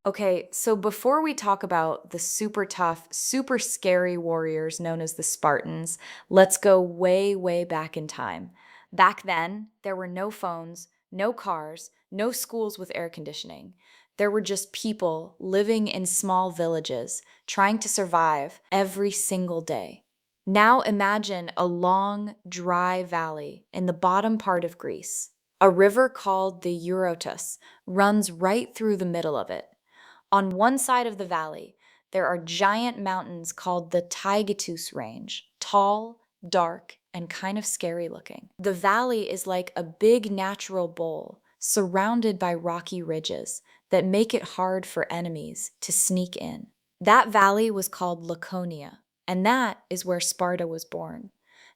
Okay, so before we talk about the super tough, super scary warriors known as the Spartans, let's go way, way back in time. Back then, there were no phones, no cars, no schools with air conditioning. There were just people living in small villages, trying to survive every single day. Now imagine a long, dry valley in the bottom part of Greece. A river called the Eurotas runs right through the middle of it. On one side of the valley, there are giant mountains called the Taygetus Range, tall, dark, and kind of scary looking. The valley is like a big natural bowl surrounded by rocky ridges that make it hard for enemies to sneak in. That valley was called Laconia, and that is where Sparta was born.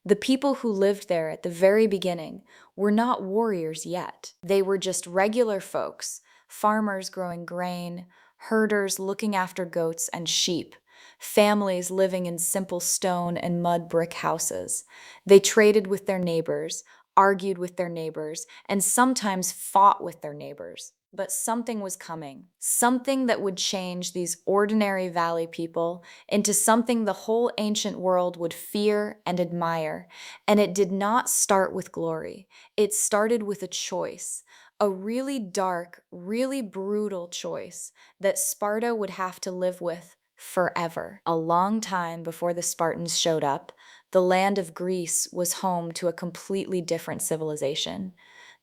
The people who lived there at the very beginning were not warriors yet. They were just regular folks, farmers growing grain, herders looking after goats and sheep, families living in simple stone and mud brick houses. They traded with their neighbors, argued with their neighbors, and sometimes fought with their neighbors. But something was coming, something that would change these ordinary valley people into something the whole ancient world would fear and admire. And it did not start with glory. It started with a choice, a really dark, really brutal choice that Sparta would have to live with forever. A long time before the Spartans showed up, the land of Greece was home to a completely different civilization.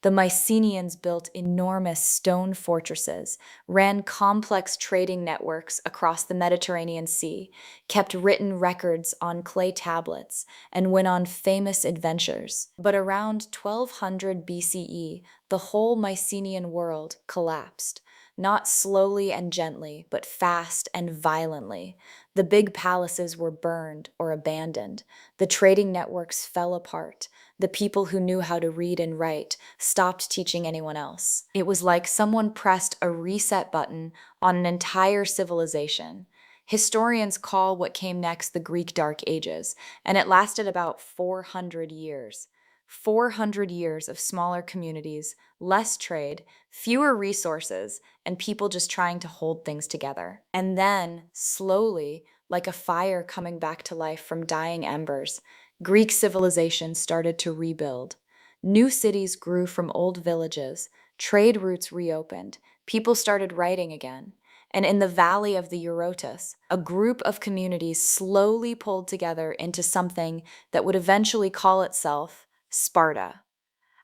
The Mycenaeans built enormous stone fortresses, ran complex trading networks across the Mediterranean Sea, kept written records on clay tablets, and went on famous adventures. But around 1200 BCE, the whole Mycenaean world collapsed. Not slowly and gently, but fast and violently. The big palaces were burned or abandoned. The trading networks fell apart. The people who knew how to read and write stopped teaching anyone else. It was like someone pressed a reset button on an entire civilization. Historians call what came next the Greek Dark Ages, and it lasted about 400 years. 400 years of smaller communities, less trade, fewer resources, and people just trying to hold things together. And then, slowly, like a fire coming back to life from dying embers, Greek civilization started to rebuild. New cities grew from old villages, trade routes reopened, people started writing again. And in the valley of the Eurotas, a group of communities slowly pulled together into something that would eventually call itself Sparta.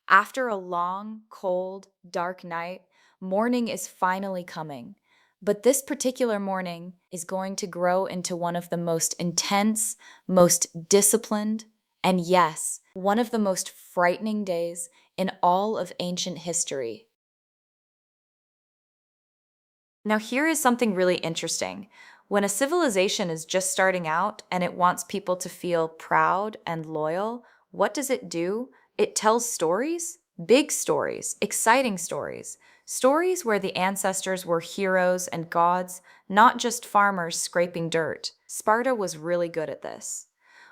After a long, cold, dark night, morning is finally coming. But this particular morning is going to grow into one of the most intense, most disciplined, and yes, one of the most frightening days in all of ancient history. Now, here is something really interesting. When a civilization is just starting out and it wants people to feel proud and loyal, what does it do? It tells stories, big stories, exciting stories, stories where the ancestors were heroes and gods, not just farmers scraping dirt. Sparta was really good at this.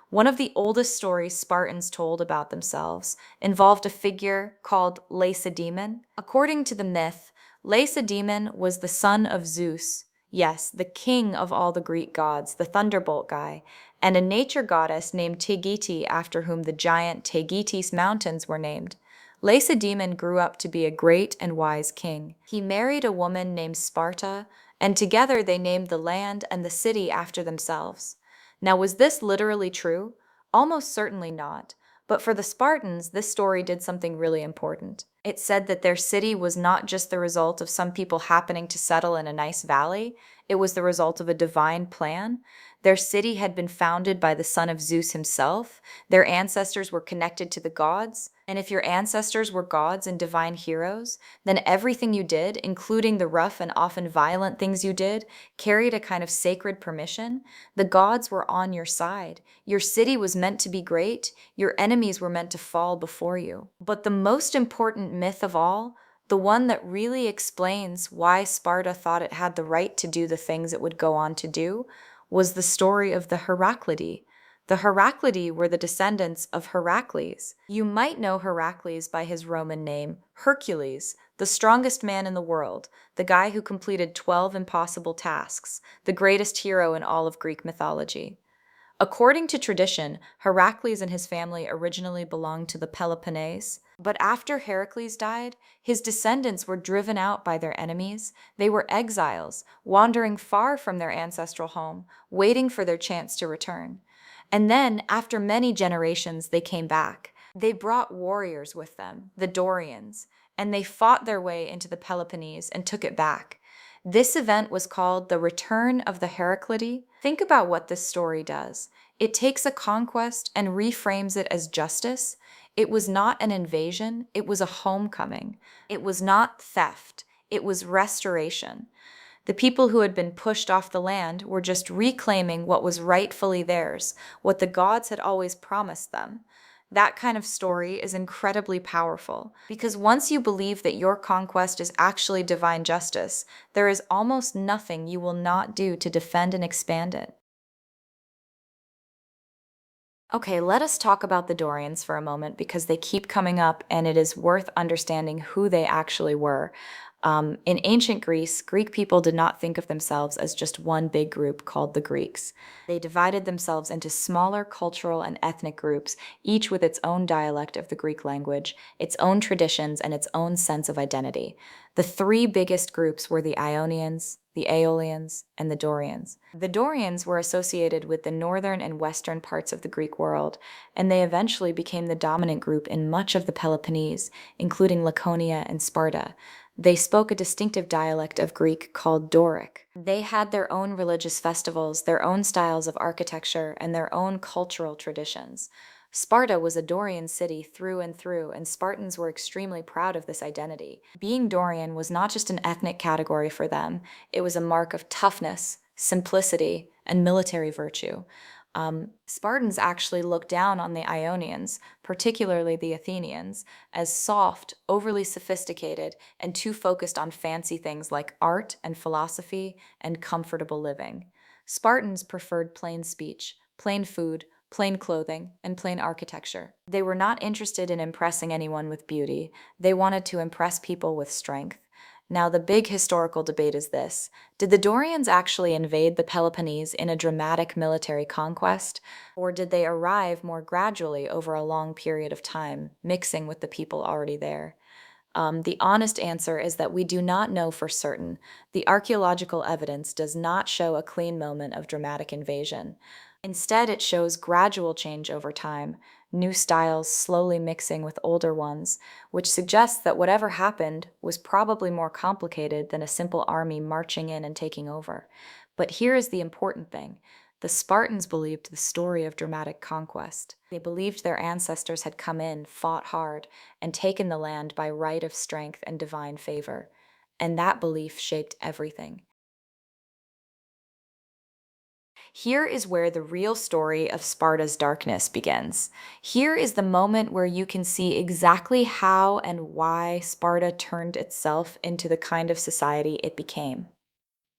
One of the oldest stories Spartans told about themselves involved a figure called Lacedaemon. According to the myth, Lacedaemon was the son of Zeus, yes, the king of all the Greek gods, the thunderbolt guy, and a nature goddess named Taygete, after whom the giant Taygetes Mountains were named. Lacedaemon grew up to be a great and wise king. He married a woman named Sparta, and together they named the land and the city after themselves. Now, was this literally true? Almost certainly not. But for the Spartans, this story did something really important. It said that their city was not just the result of some people happening to settle in a nice valley, it was the result of a divine plan. Their city had been founded by the son of Zeus himself. Their ancestors were connected to the gods. And if your ancestors were gods and divine heroes, then everything you did, including the rough and often violent things you did, carried a kind of sacred permission. The gods were on your side. Your city was meant to be great. Your enemies were meant to fall before you. But the most important myth of all, the one that really explains why Sparta thought it had the right to do the things it would go on to do, was the story of the Heraclidae. The Heraclidae were the descendants of Heracles. You might know Heracles by his Roman name, Hercules, the strongest man in the world, the guy who completed 12 impossible tasks, the greatest hero in all of Greek mythology. According to tradition, Heracles and his family originally belonged to the Peloponnese, but after Heracles died, his descendants were driven out by their enemies. They were exiles, wandering far from their ancestral home, waiting for their chance to return. And then, after many generations, they came back. They brought warriors with them, the Dorians, and they fought their way into the Peloponnese and took it back. This event was called the Return of the Heraclidae. Think about what this story does. It takes a conquest and reframes it as justice. It was not an invasion, it was a homecoming. It was not theft, it was restoration. The people who had been pushed off the land were just reclaiming what was rightfully theirs, what the gods had always promised them. That kind of story is incredibly powerful, because once you believe that your conquest is actually divine justice, there is almost nothing you will not do to defend and expand it. Okay, let us talk about the Dorians for a moment because they keep coming up and it is worth understanding who they actually were. In ancient Greece, Greek people did not think of themselves as just one big group called the Greeks. They divided themselves into smaller cultural and ethnic groups, each with its own dialect of the Greek language, its own traditions, and its own sense of identity. The three biggest groups were the Ionians, the Aeolians, and the Dorians. The Dorians were associated with the northern and western parts of the Greek world, and they eventually became the dominant group in much of the Peloponnese, including Laconia and Sparta. They spoke a distinctive dialect of Greek called Doric. They had their own religious festivals, their own styles of architecture, and their own cultural traditions. Sparta was a Dorian city through and through, and Spartans were extremely proud of this identity. Being Dorian was not just an ethnic category for them, it was a mark of toughness, simplicity, and military virtue. Spartans actually looked down on the Ionians, particularly the Athenians, as soft, overly sophisticated, and too focused on fancy things like art and philosophy and comfortable living. Spartans preferred plain speech, plain food, plain clothing, and plain architecture. They were not interested in impressing anyone with beauty. They wanted to impress people with strength. Now, the big historical debate is this. Did the Dorians actually invade the Peloponnese in a dramatic military conquest, or did they arrive more gradually over a long period of time, mixing with the people already there? The honest answer is that we do not know for certain. The archaeological evidence does not show a clean moment of dramatic invasion. Instead, it shows gradual change over time, new styles slowly mixing with older ones, which suggests that whatever happened was probably more complicated than a simple army marching in and taking over. But here is the important thing. The Spartans believed the story of dramatic conquest. They believed their ancestors had come in, fought hard, and taken the land by right of strength and divine favor. And that belief shaped everything. Here is where the real story of Sparta's darkness begins. Here is the moment where you can see exactly how and why Sparta turned itself into the kind of society it became.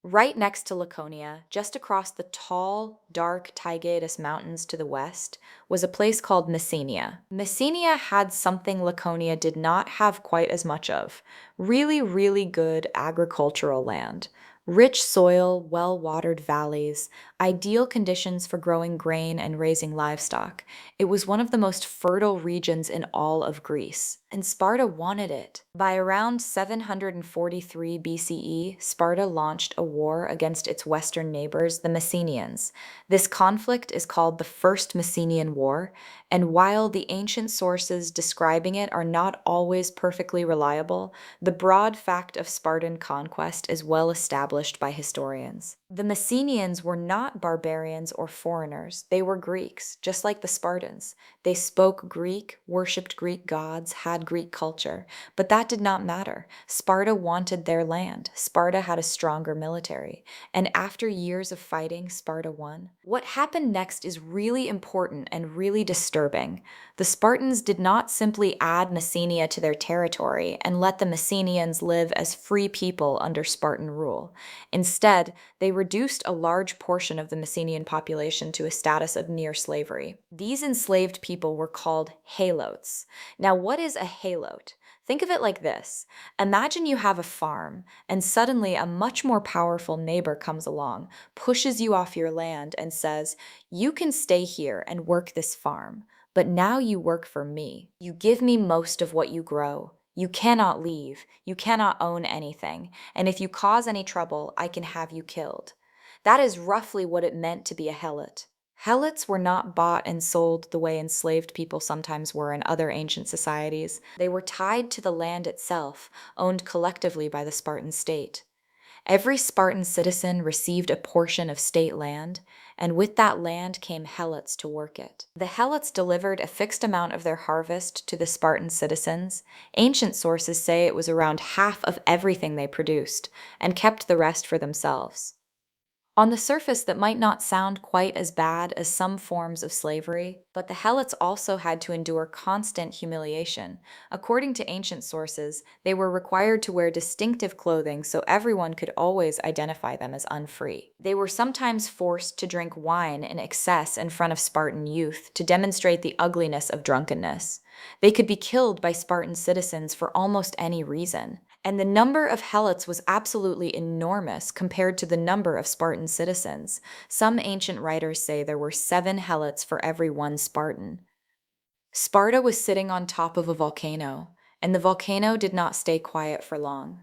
Right next to Laconia, just across the tall, dark Taygetus Mountains to the west, was a place called Messenia. Messenia had something Laconia did not have quite as much of: really, really good agricultural land. Rich soil, well-watered valleys, ideal conditions for growing grain and raising livestock. It was one of the most fertile regions in all of Greece, and Sparta wanted it. By around 743 BCE, Sparta launched a war against its western neighbors, the Messenians. This conflict is called the First Messenian War, and while the ancient sources describing it are not always perfectly reliable, the broad fact of Spartan conquest is well established by historians. The Messenians were not barbarians or foreigners. They were Greeks, just like the Spartans. They spoke Greek, worshipped Greek gods, had Greek culture. But that did not matter. Sparta wanted their land. Sparta had a stronger military. And after years of fighting, Sparta won. What happened next is really important and really disturbing. The Spartans did not simply add Messenia to their territory and let the Messenians live as free people under Spartan rule. Instead, they reduced a large portion of the Messenian population to a status of near slavery. These enslaved people were called Helots. Now, what is a Helot? Think of it like this. Imagine you have a farm, and suddenly a much more powerful neighbor comes along, pushes you off your land, and says, "You can stay here and work this farm, but now you work for me. You give me most of what you grow. You cannot leave. You cannot own anything. And if you cause any trouble, I can have you killed." That is roughly what it meant to be a Helot. Helots were not bought and sold the way enslaved people sometimes were in other ancient societies. They were tied to the land itself, owned collectively by the Spartan state. Every Spartan citizen received a portion of state land, and with that land came Helots to work it. The Helots delivered a fixed amount of their harvest to the Spartan citizens. Ancient sources say it was around half of everything they produced, and kept the rest for themselves. On the surface, that might not sound quite as bad as some forms of slavery, but the Helots also had to endure constant humiliation. According to ancient sources, they were required to wear distinctive clothing so everyone could always identify them as unfree. They were sometimes forced to drink wine in excess in front of Spartan youth to demonstrate the ugliness of drunkenness. They could be killed by Spartan citizens for almost any reason. And the number of Helots was absolutely enormous compared to the number of Spartan citizens. Some ancient writers say there were 7 Helots for every 1 Spartan. Sparta was sitting on top of a volcano, and the volcano did not stay quiet for long.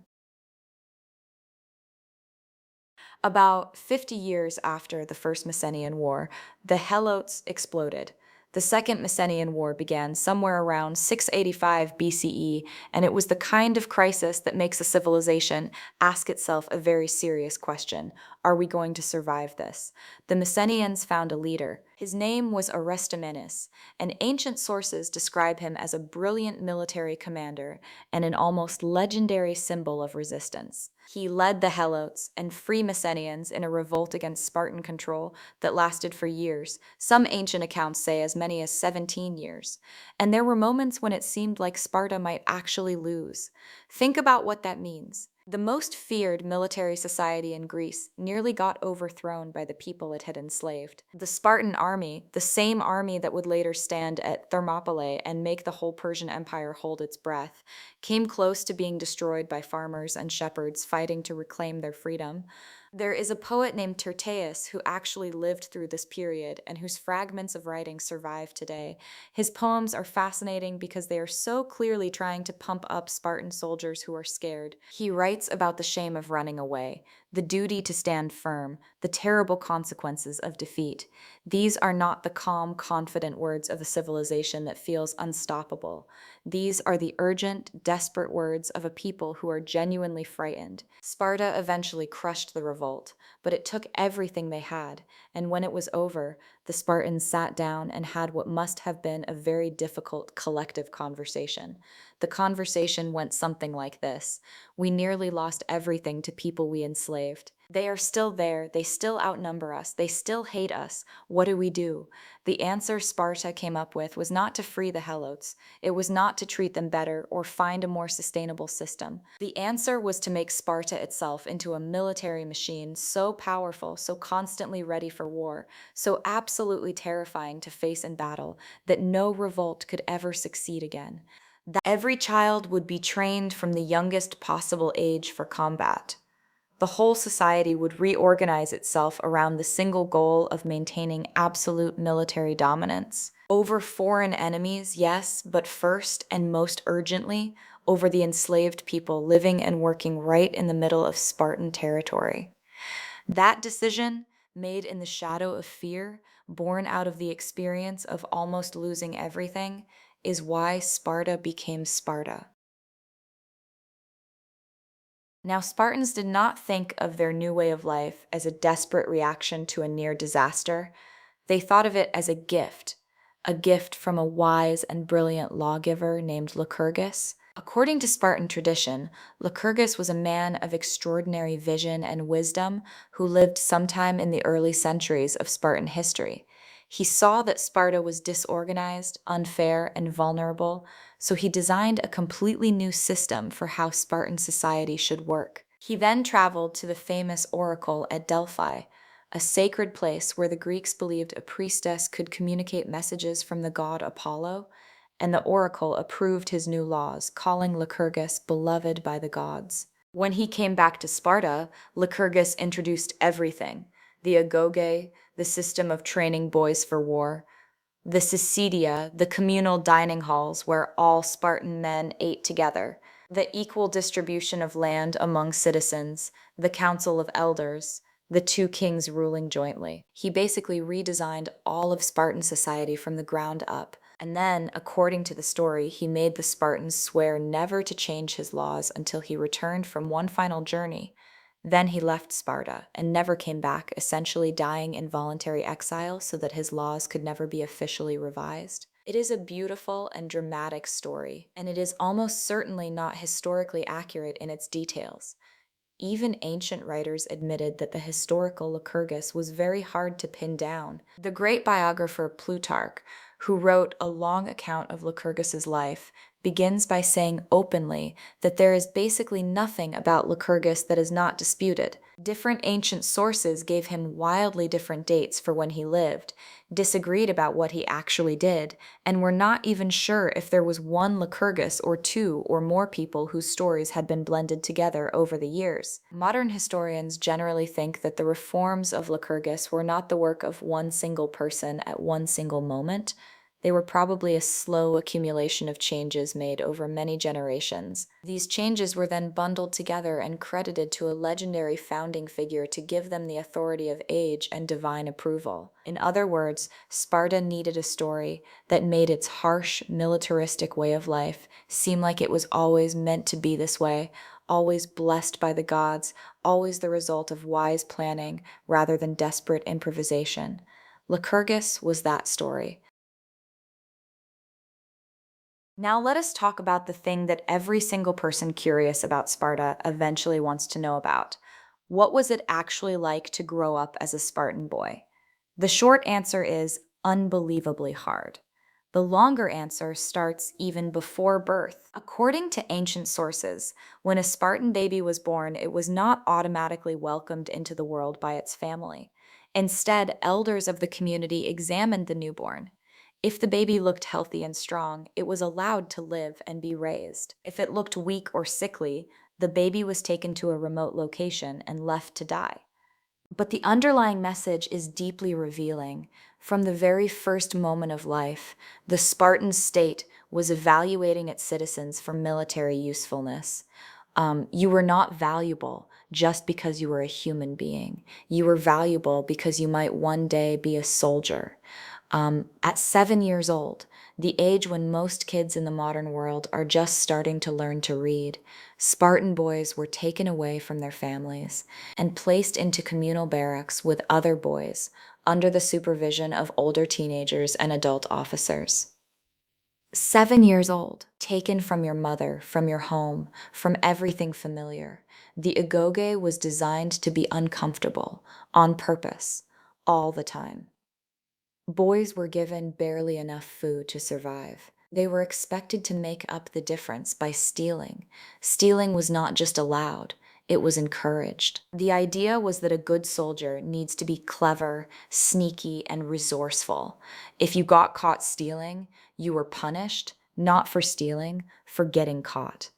About 50 years after the First Messenian War, the Helots exploded. The Second Messenian War began somewhere around 685 BCE, and it was the kind of crisis that makes a civilization ask itself a very serious question. Are we going to survive this? The Messenians found a leader. His name was Aristomenes, and ancient sources describe him as a brilliant military commander and an almost legendary symbol of resistance. He led the Helots and free Messenians in a revolt against Spartan control that lasted for years. Some ancient accounts say as many as 17 years. And there were moments when it seemed like Sparta might actually lose. Think about what that means. The most feared military society in Greece nearly got overthrown by the people it had enslaved. The Spartan army, the same army that would later stand at Thermopylae and make the whole Persian Empire hold its breath, came close to being destroyed by farmers and shepherds fighting to reclaim their freedom. There is a poet named Tyrtaeus who actually lived through this period and whose fragments of writing survive today. His poems are fascinating because they are so clearly trying to pump up Spartan soldiers who are scared. He writes about the shame of running away, the duty to stand firm, the terrible consequences of defeat. These are not the calm, confident words of a civilization that feels unstoppable. These are the urgent, desperate words of a people who are genuinely frightened. Sparta eventually crushed the revolt, but it took everything they had, and when it was over, the Spartans sat down and had what must have been a very difficult collective conversation. The conversation went something like this: "We nearly lost everything to people we enslaved. They are still there, they still outnumber us, they still hate us. What do we do?" The answer Sparta came up with was not to free the Helots. It was not to treat them better or find a more sustainable system. The answer was to make Sparta itself into a military machine so powerful, so constantly ready for war, so absolutely terrifying to face in battle that no revolt could ever succeed again. That every child would be trained from the youngest possible age for combat. The whole society would reorganize itself around the single goal of maintaining absolute military dominance over foreign enemies, yes, but first and most urgently over the enslaved people living and working right in the middle of Spartan territory. That decision, made in the shadow of fear, born out of the experience of almost losing everything, is why Sparta became Sparta. Now, Spartans did not think of their new way of life as a desperate reaction to a near disaster. They thought of it as a gift from a wise and brilliant lawgiver named Lycurgus. According to Spartan tradition, Lycurgus was a man of extraordinary vision and wisdom who lived sometime in the early centuries of Spartan history. He saw that Sparta was disorganized, unfair, and vulnerable, so he designed a completely new system for how Spartan society should work. He then traveled to the famous oracle at Delphi, a sacred place where the Greeks believed a priestess could communicate messages from the god Apollo, and the oracle approved his new laws, calling Lycurgus beloved by the gods. When he came back to Sparta, Lycurgus introduced everything: the Agoge, the system of training boys for war; the Sycedia, the communal dining halls where all Spartan men ate together; the equal distribution of land among citizens; the council of elders; the two kings ruling jointly. He basically redesigned all of Spartan society from the ground up. And then, according to the story, he made the Spartans swear never to change his laws until he returned from one final journey. Then he left Sparta and never came back, essentially dying in voluntary exile so that his laws could never be officially revised. It is a beautiful and dramatic story, and it is almost certainly not historically accurate in its details. Even ancient writers admitted that the historical Lycurgus was very hard to pin down. The great biographer Plutarch, who wrote a long account of Lycurgus's life, begins by saying openly that there is basically nothing about Lycurgus that is not disputed. Different ancient sources gave him wildly different dates for when he lived, disagreed about what he actually did, and were not even sure if there was one Lycurgus or two or more people whose stories had been blended together over the years. Modern historians generally think that the reforms of Lycurgus were not the work of one single person at one single moment. They were probably a slow accumulation of changes made over many generations. These changes were then bundled together and credited to a legendary founding figure to give them the authority of age and divine approval. In other words, Sparta needed a story that made its harsh, militaristic way of life seem like it was always meant to be this way, always blessed by the gods, always the result of wise planning rather than desperate improvisation. Lycurgus was that story. Now let us talk about the thing that every single person curious about Sparta eventually wants to know about. What was it actually like to grow up as a Spartan boy? The short answer is unbelievably hard. The longer answer starts even before birth. According to ancient sources, when a Spartan baby was born, it was not automatically welcomed into the world by its family. Instead, elders of the community examined the newborn. If the baby looked healthy and strong, it was allowed to live and be raised. If it looked weak or sickly, the baby was taken to a remote location and left to die. But the underlying message is deeply revealing. From the very first moment of life, the Spartan state was evaluating its citizens for military usefulness. You were not valuable just because you were a human being. You were valuable because you might one day be a soldier. At 7 years old, the age when most kids in the modern world are just starting to learn to read, Spartan boys were taken away from their families and placed into communal barracks with other boys under the supervision of older teenagers and adult officers. 7 years old, taken from your mother, from your home, from everything familiar. The Agoge was designed to be uncomfortable, on purpose, all the time. Boys were given barely enough food to survive. They were expected to make up the difference by stealing. Stealing was not just allowed, it was encouraged. The idea was that a good soldier needs to be clever, sneaky, and resourceful. If you got caught stealing, you were punished, not for stealing, for getting caught.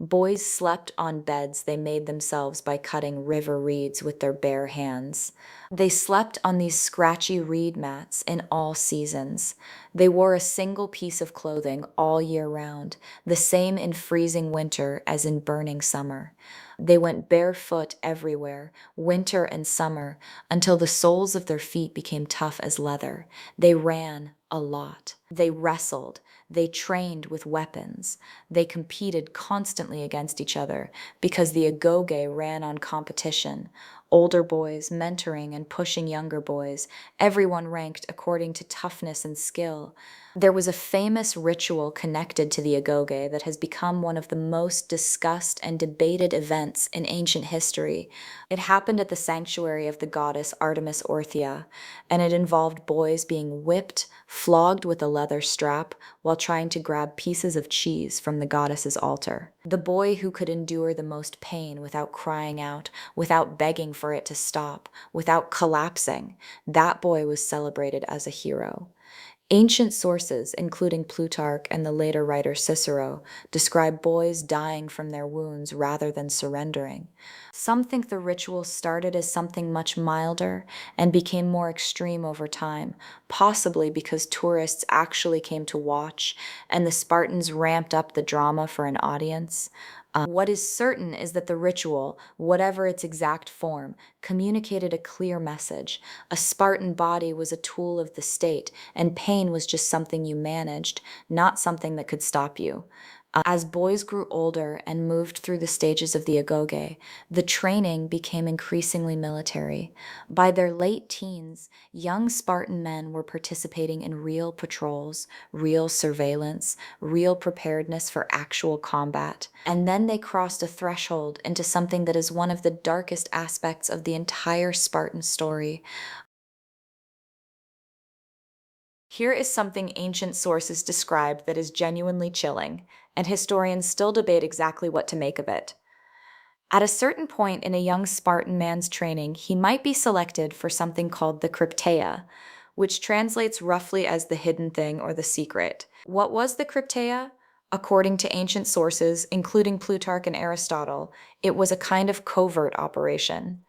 Boys slept on beds they made themselves by cutting river reeds with their bare hands. They slept on these scratchy reed mats in all seasons. They wore a single piece of clothing all year round, the same in freezing winter as in burning summer. They went barefoot everywhere, winter and summer, until the soles of their feet became tough as leather. They ran a lot. They wrestled. They trained with weapons. They competed constantly against each other because the Agoge ran on competition. Older boys mentoring and pushing younger boys, everyone ranked according to toughness and skill. There was a famous ritual connected to the Agoge that has become one of the most discussed and debated events in ancient history. It happened at the sanctuary of the goddess Artemis Orthia, and it involved boys being whipped, flogged with a leather strap while trying to grab pieces of cheese from the goddess's altar. The boy who could endure the most pain without crying out, without begging for it to stop, without collapsing, that boy was celebrated as a hero. Ancient sources, including Plutarch and the later writer Cicero, describe boys dying from their wounds rather than surrendering. Some think the ritual started as something much milder and became more extreme over time, possibly because tourists actually came to watch and the Spartans ramped up the drama for an audience. What is certain is that the ritual, whatever its exact form, communicated a clear message. A Spartan body was a tool of the state, and pain was just something you managed, not something that could stop you. As boys grew older and moved through the stages of the Agoge, the training became increasingly military. By their late teens, young Spartan men were participating in real patrols, real surveillance, real preparedness for actual combat. And then they crossed a threshold into something that is one of the darkest aspects of the entire Spartan story. Here is something ancient sources describe that is genuinely chilling, and historians still debate exactly what to make of it. At a certain point in a young Spartan man's training, he might be selected for something called the Krypteia, which translates roughly as the hidden thing or the secret. What was the Krypteia? According to ancient sources, including Plutarch and Aristotle, it was a kind of covert operation.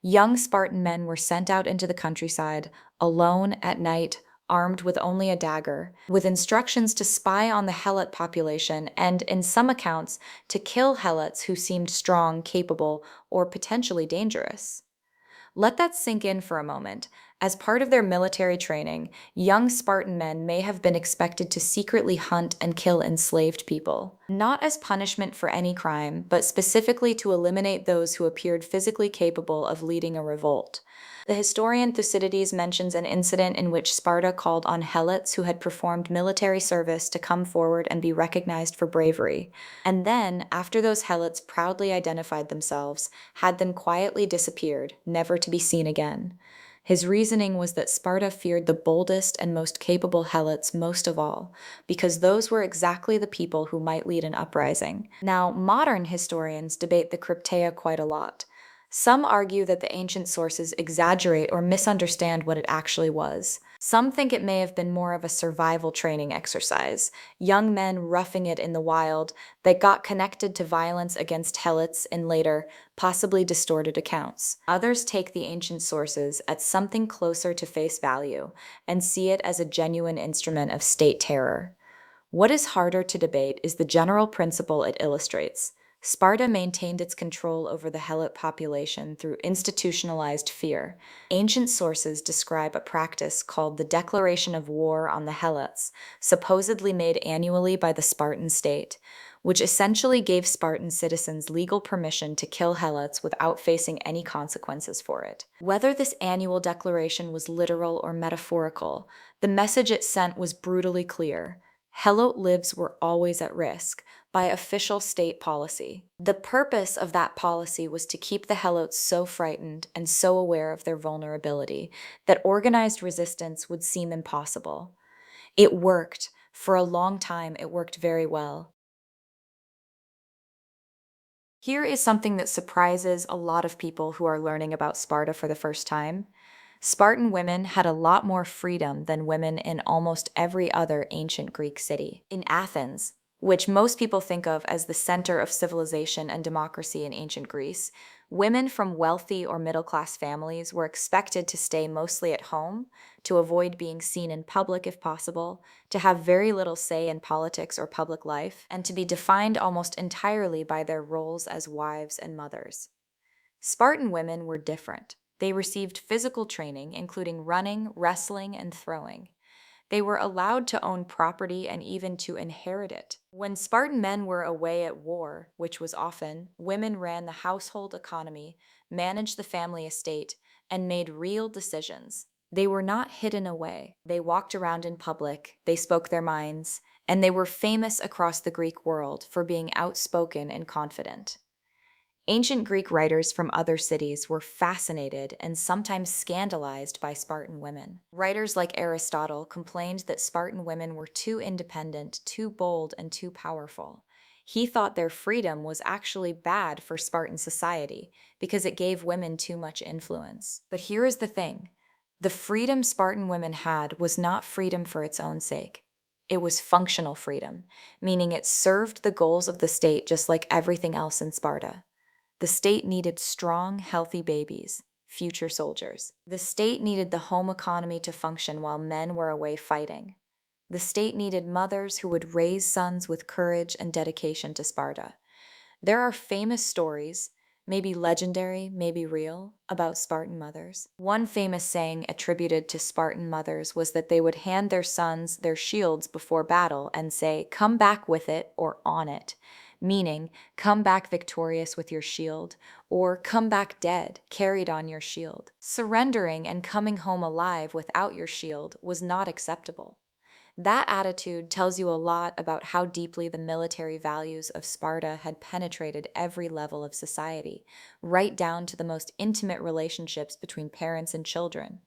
Young Spartan men were sent out into the countryside, alone at night, armed with only a dagger, with instructions to spy on the Helot population and, in some accounts, to kill Helots who seemed strong, capable, or potentially dangerous. Let that sink in for a moment. As part of their military training, young Spartan men may have been expected to secretly hunt and kill enslaved people, not as punishment for any crime, but specifically to eliminate those who appeared physically capable of leading a revolt. The historian Thucydides mentions an incident in which Sparta called on Helots who had performed military service to come forward and be recognized for bravery, and then, after those Helots proudly identified themselves, had them quietly disappeared, never to be seen again. His reasoning was that Sparta feared the boldest and most capable Helots most of all, because those were exactly the people who might lead an uprising. Now, modern historians debate the Krypteia quite a lot. Some argue that the ancient sources exaggerate or misunderstand what it actually was. Some think it may have been more of a survival training exercise, young men roughing it in the wild that got connected to violence against Helots in later, possibly distorted accounts. Others take the ancient sources at something closer to face value and see it as a genuine instrument of state terror. What is harder to debate is the general principle it illustrates. Sparta maintained its control over the Helot population through institutionalized fear. Ancient sources describe a practice called the declaration of war on the Helots, supposedly made annually by the Spartan state, which essentially gave Spartan citizens legal permission to kill Helots without facing any consequences for it. Whether this annual declaration was literal or metaphorical, the message it sent was brutally clear. Helot lives were always at risk by official state policy. The purpose of that policy was to keep the Helots so frightened and so aware of their vulnerability that organized resistance would seem impossible. It worked. For a long time, it worked very well. Here is something that surprises a lot of people who are learning about Sparta for the first time. Spartan women had a lot more freedom than women in almost every other ancient Greek city. In Athens, which most people think of as the center of civilization and democracy in ancient Greece, women from wealthy or middle-class families were expected to stay mostly at home, to avoid being seen in public if possible, to have very little say in politics or public life, and to be defined almost entirely by their roles as wives and mothers. Spartan women were different. They received physical training, including running, wrestling, and throwing. They were allowed to own property and even to inherit it. When Spartan men were away at war, which was often, women ran the household economy, managed the family estate, and made real decisions. They were not hidden away. They walked around in public, they spoke their minds, and they were famous across the Greek world for being outspoken and confident. Ancient Greek writers from other cities were fascinated and sometimes scandalized by Spartan women. Writers like Aristotle complained that Spartan women were too independent, too bold, and too powerful. He thought their freedom was actually bad for Spartan society because it gave women too much influence. But here is the thing. The freedom Spartan women had was not freedom for its own sake. It was functional freedom, meaning it served the goals of the state just like everything else in Sparta. The state needed strong, healthy babies, future soldiers. The state needed the home economy to function while men were away fighting. The state needed mothers who would raise sons with courage and dedication to Sparta. There are famous stories, maybe legendary, maybe real, about Spartan mothers. One famous saying attributed to Spartan mothers was that they would hand their sons their shields before battle and say, "Come back with it," or "on it," meaning, come back victorious with your shield, or come back dead, carried on your shield. Surrendering and coming home alive without your shield was not acceptable. That attitude tells you a lot about how deeply the military values of Sparta had penetrated every level of society, right down to the most intimate relationships between parents and children.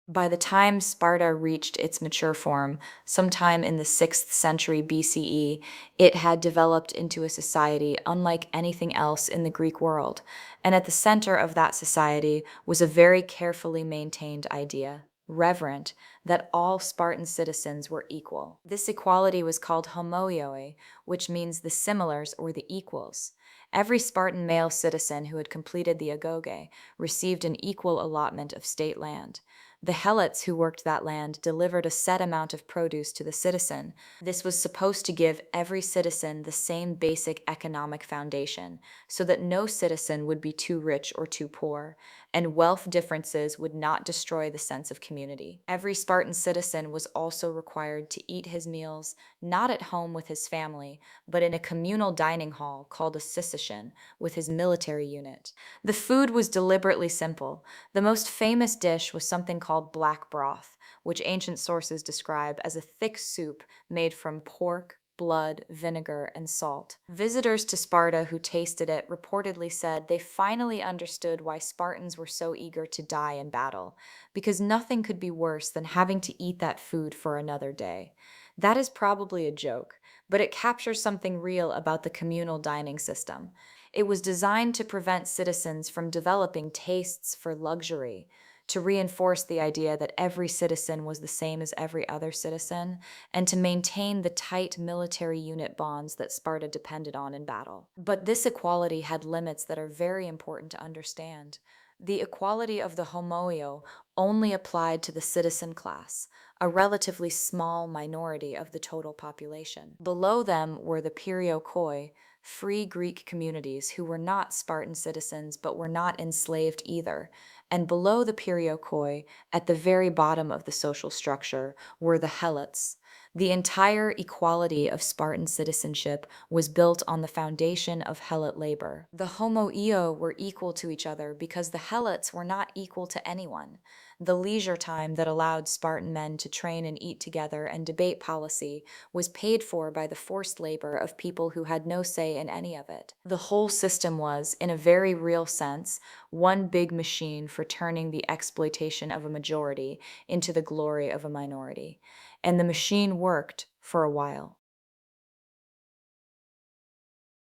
By the time Sparta reached its mature form, sometime in the 6th century BCE, it had developed into a society unlike anything else in the Greek world, and at the center of that society was a very carefully maintained idea, reverent, that all Spartan citizens were equal. This equality was called homoioi, which means the similars or the equals. Every Spartan male citizen who had completed the Agoge received an equal allotment of state land. The Helots who worked that land delivered a set amount of produce to the citizen. This was supposed to give every citizen the same basic economic foundation, so that no citizen would be too rich or too poor, and wealth differences would not destroy the sense of community. Every Spartan citizen was also required to eat his meals not at home with his family, but in a communal dining hall called a syssician with his military unit. The food was deliberately simple. The most famous dish was something called black broth, which ancient sources describe as a thick soup made from pork, blood, vinegar, and salt. Visitors to Sparta who tasted it reportedly said they finally understood why Spartans were so eager to die in battle, because nothing could be worse than having to eat that food for another day. That is probably a joke, but it captures something real about the communal dining system. It was designed to prevent citizens from developing tastes for luxury, to reinforce the idea that every citizen was the same as every other citizen, and to maintain the tight military unit bonds that Sparta depended on in battle. But this equality had limits that are very important to understand. The equality of the homoio only applied to the citizen class, a relatively small minority of the total population. Below them were the Pyriokoi, free Greek communities who were not Spartan citizens but were not enslaved either. And below the Pyriokoi, at the very bottom of the social structure, were the Helots. The entire equality of Spartan citizenship was built on the foundation of Helot labor. The homoio were equal to each other because the Helots were not equal to anyone. The leisure time that allowed Spartan men to train and eat together and debate policy was paid for by the forced labor of people who had no say in any of it. The whole system was, in a very real sense, one big machine for turning the exploitation of a majority into the glory of a minority. And the machine worked for a while.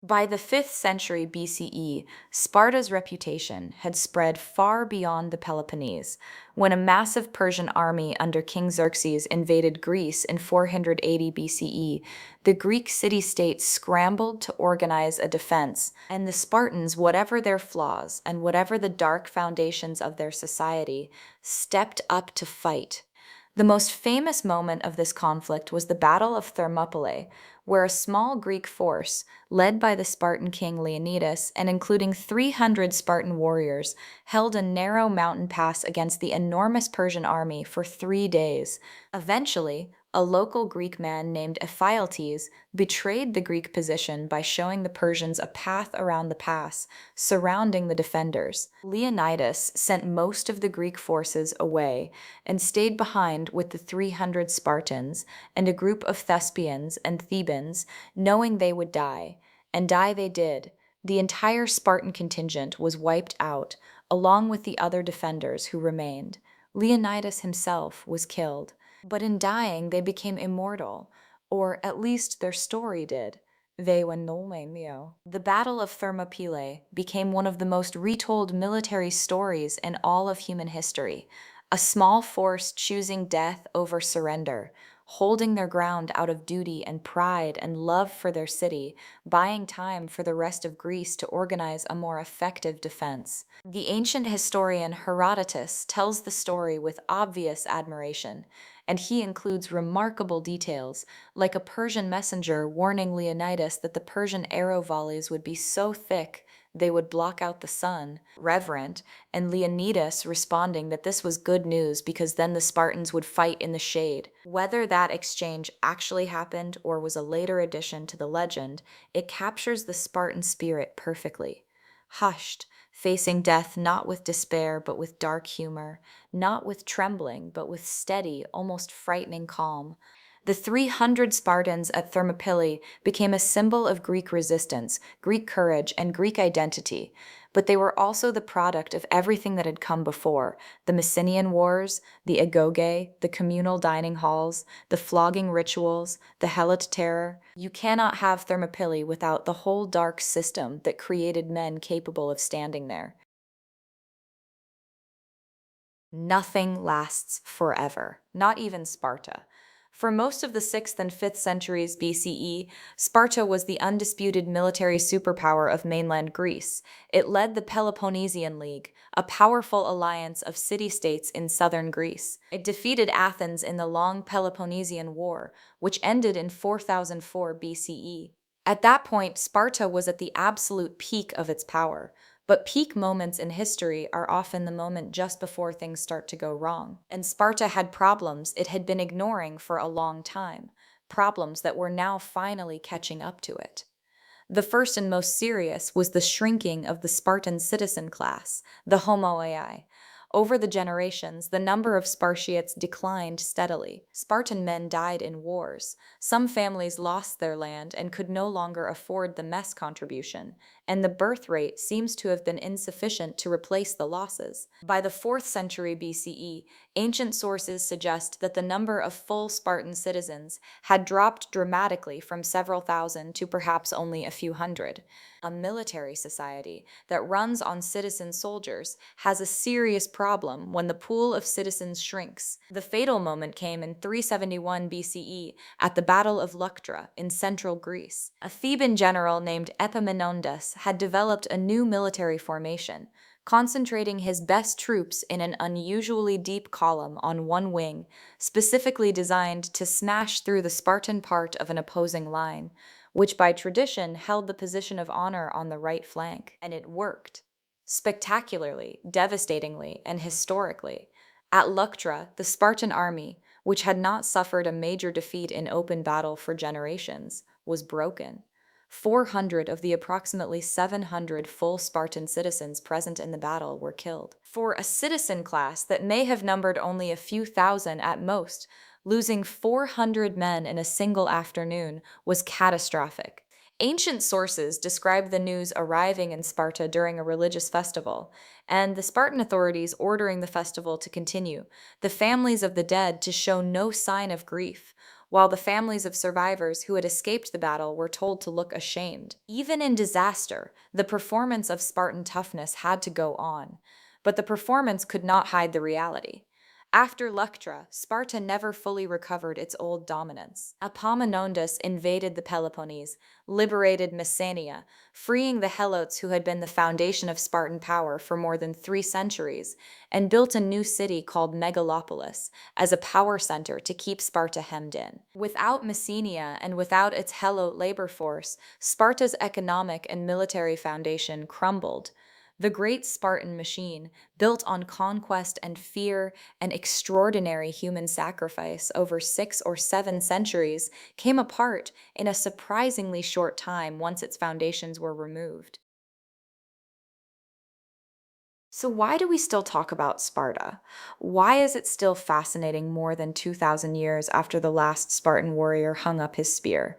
By the 5th century BCE, Sparta's reputation had spread far beyond the Peloponnese. When a massive Persian army under King Xerxes invaded Greece in 480 BCE, the Greek city-states scrambled to organize a defense, and the Spartans, whatever their flaws and whatever the dark foundations of their society, stepped up to fight. The most famous moment of this conflict was the Battle of Thermopylae, where a small Greek force, led by the Spartan king Leonidas and including 300 Spartan warriors, held a narrow mountain pass against the enormous Persian army for 3 days. Eventually, a local Greek man named Ephialtes betrayed the Greek position by showing the Persians a path around the pass, surrounding the defenders. Leonidas sent most of the Greek forces away and stayed behind with the 300 Spartans and a group of Thespians and Thebans, knowing they would die. and die they did. The entire Spartan contingent was wiped out, along with the other defenders who remained. Leonidas himself was killed. But in dying, they became immortal, or at least their story did. They were nome mio. The Battle of Thermopylae became one of the most retold military stories in all of human history. A small force choosing death over surrender, holding their ground out of duty and pride and love for their city, buying time for the rest of Greece to organize a more effective defense. The ancient historian Herodotus tells the story with obvious admiration, and he includes remarkable details, like a Persian messenger warning Leonidas that the Persian arrow volleys would be so thick they would block out the sun, reverent, and Leonidas responding that this was good news because then the Spartans would fight in the shade. Whether that exchange actually happened or was a later addition to the legend, it captures the Spartan spirit perfectly. Hushed, facing death not with despair but with dark humor, not with trembling but with steady, almost frightening calm. The 300 Spartans at Thermopylae became a symbol of Greek resistance, Greek courage, and Greek identity, but they were also the product of everything that had come before: the Messenian Wars, the Agoge, the communal dining halls, the flogging rituals, the Helot terror. You cannot have Thermopylae without the whole dark system that created men capable of standing there. Nothing lasts forever, not even Sparta. For most of the 6th and 5th centuries BCE, Sparta was the undisputed military superpower of mainland Greece. It led the Peloponnesian League, a powerful alliance of city-states in southern Greece. It defeated Athens in the long Peloponnesian War, which ended in 4004 BCE. At that point, Sparta was at the absolute peak of its power. But peak moments in history are often the moment just before things start to go wrong. And Sparta had problems it had been ignoring for a long time, problems that were now finally catching up to it. The first and most serious was the shrinking of the Spartan citizen class, the homoiai. Over the generations, the number of Spartiates declined steadily. Spartan men died in wars. Some families lost their land and could no longer afford the mess contribution, and the birth rate seems to have been insufficient to replace the losses. By the 4th century BCE, ancient sources suggest that the number of full Spartan citizens had dropped dramatically from several thousand to perhaps only a few hundred. A military society that runs on citizen soldiers has a serious problem when the pool of citizens shrinks. The fatal moment came in 371 BCE at the Battle of Leuctra in central Greece. A Theban general named Epaminondas had developed a new military formation, concentrating his best troops in an unusually deep column on one wing, specifically designed to smash through the Spartan part of an opposing line, which by tradition held the position of honor on the right flank. And it worked. Spectacularly, devastatingly, and historically. At Leuctra, the Spartan army, which had not suffered a major defeat in open battle for generations, was broken. 400 of the approximately 700 full Spartan citizens present in the battle were killed. For a citizen class that may have numbered only a few thousand at most, losing 400 men in a single afternoon was catastrophic. Ancient sources describe the news arriving in Sparta during a religious festival, and the Spartan authorities ordering the festival to continue, the families of the dead to show no sign of grief, while the families of survivors who had escaped the battle were told to look ashamed. Even in disaster, the performance of Spartan toughness had to go on, but the performance could not hide the reality. After Leuctra, Sparta never fully recovered its old dominance. Epaminondas invaded the Peloponnese, liberated Messenia, freeing the Helots who had been the foundation of Spartan power for more than 3 centuries, and built a new city called Megalopolis as a power center to keep Sparta hemmed in. Without Messenia and without its Helot labor force, Sparta's economic and military foundation crumbled. The great Spartan machine, built on conquest and fear and extraordinary human sacrifice over 6 or 7 centuries, came apart in a surprisingly short time once its foundations were removed. So why do we still talk about Sparta? Why is it still fascinating more than 2,000 years after the last Spartan warrior hung up his spear?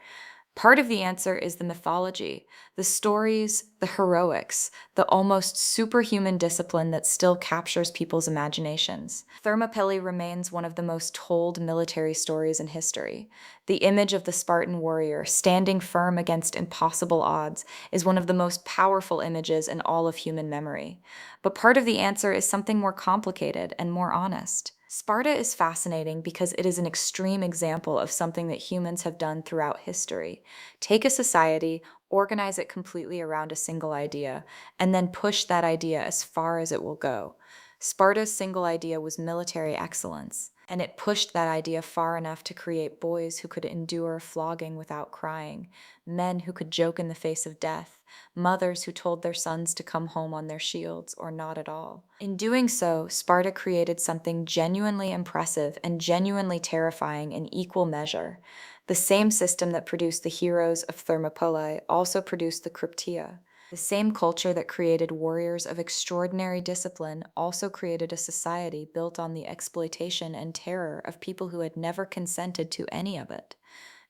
Part of the answer is the mythology, the stories, the heroics, the almost superhuman discipline that still captures people's imaginations. Thermopylae remains one of the most told military stories in history. The image of the Spartan warrior standing firm against impossible odds is one of the most powerful images in all of human memory. But part of the answer is something more complicated and more honest. Sparta is fascinating because it is an extreme example of something that humans have done throughout history. Take a society, organize it completely around a single idea, and then push that idea as far as it will go. Sparta's single idea was military excellence, and it pushed that idea far enough to create boys who could endure flogging without crying, men who could joke in the face of death, mothers who told their sons to come home on their shields or not at all. In doing so, Sparta created something genuinely impressive and genuinely terrifying in equal measure. The same system that produced the heroes of Thermopylae also produced the Krypteia. The same culture that created warriors of extraordinary discipline also created a society built on the exploitation and terror of people who had never consented to any of it.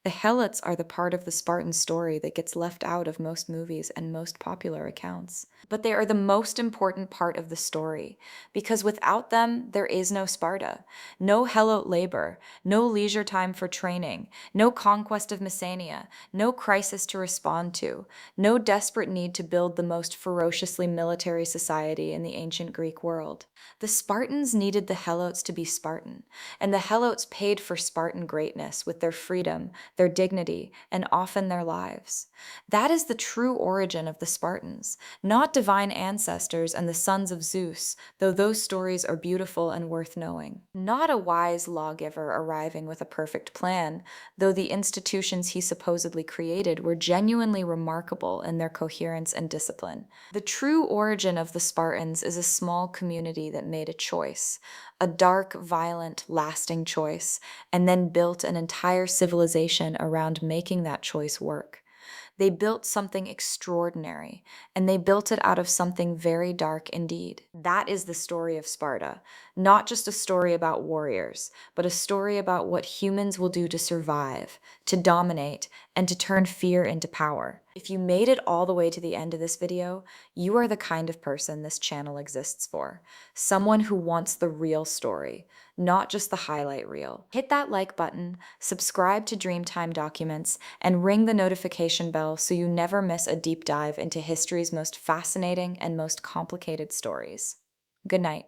The Helots are the part of the Spartan story that gets left out of most movies and most popular accounts. But they are the most important part of the story, because without them, there is no Sparta. No Helot labor, no leisure time for training, no conquest of Messenia, no crisis to respond to, no desperate need to build the most ferociously military society in the ancient Greek world. The Spartans needed the Helots to be Spartan, and the Helots paid for Spartan greatness with their freedom, their dignity, and often their lives. That is the true origin of the Spartans, not divine ancestors and the sons of Zeus, though those stories are beautiful and worth knowing. Not a wise lawgiver arriving with a perfect plan, though the institutions he supposedly created were genuinely remarkable in their coherence and discipline. The true origin of the Spartans is a small community that made a choice, a dark, violent, lasting choice, and then built an entire civilization around making that choice work. They built something extraordinary, and they built it out of something very dark indeed. That is the story of Sparta, not just a story about warriors, but a story about what humans will do to survive, to dominate, and to turn fear into power. If you made it all the way to the end of this video, you are the kind of person this channel exists for. Someone who wants the real story, not just the highlight reel. Hit that like button, subscribe to Dreamtime Documents, and ring the notification bell so you never miss a deep dive into history's most fascinating and most complicated stories. Good night.